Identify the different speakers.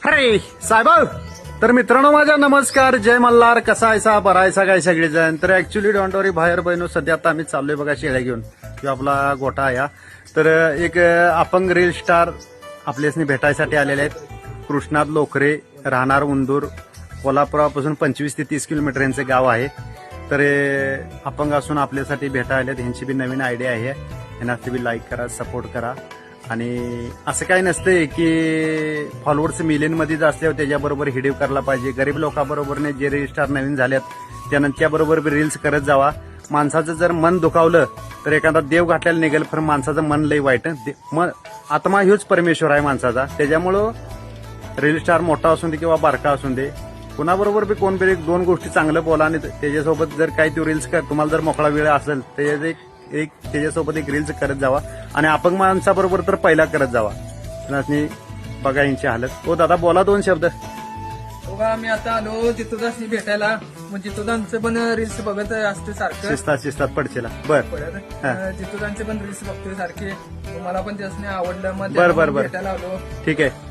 Speaker 1: अरे साहेब, तर मित्रांनो माझा नमस्कार, जय मल्हार. कसा आहेसा, बरा आहेसा काय सगळेजण. तर ऍक्च्युली डोंट वरी बाहेर बहिणू, सध्या आता आम्ही चाललोय बघा शेळ्या घेऊन, किंवा आपला गोठा आहे. तर एक अपंग रील स्टार आपल्यासनी भेटायसाठी आलेले आहेत. कृष्णात लोकरे, राहणार उंदूर, कोल्हापुरापासून 25 ते 30 किलोमीटर यांचं गाव आहे. तर अपंग असून आपल्यासाठी भेटायला ह्यांची बी नवीन आयडिया आहे. यांना बी लाईक करा, सपोर्ट करा. आणि असं काही नसतंय की फॉलोअर्स मिलियनमध्येच असल्यावर त्याच्याबरोबर हिडीव करायला पाहिजे. गरीब लोकांबरोबरने जे रील स्टार नवीन झाल्यात त्यांच्याबरोबर बी रील्स करत जावा. माणसाचं जर मन दुखावलं तर एखादा देव घातलेला निघेल, पण माणसाचं मन लई वाईट. आत्मा ह्योच परमेश्वर आहे माणसाचा. त्याच्यामुळं रील स्टार मोठा असून दे किंवा बारका असून दे, कुणाबरोबर बी कोण बी दोन गोष्टी चांगलं बोला. आणि त्याच्यासोबत जर काही तो रील्स तुम्हाला जर मोकळा वेळ असेल त्याच्यात त्याच्यासोबत एक रील्स करत जावा. आणि अपंग माणसाबरोबर तर पहिला करत जावा. बघा यांची हालत. हो दादा, बोला दोन शब्द.
Speaker 2: बघा आम्ही आता आलो जितूदासनी भेटायला. मग जितूदांचं पण रील्स बघत असते सारखं.
Speaker 1: शिस्तात पडचेला. बर
Speaker 2: जितूदांचे पण रील्स बघतोय सारखे. मला पण त्यासनी आवडलं, मग
Speaker 1: बर बर बर.
Speaker 2: भेटायला आलो.
Speaker 1: ठीक आहे.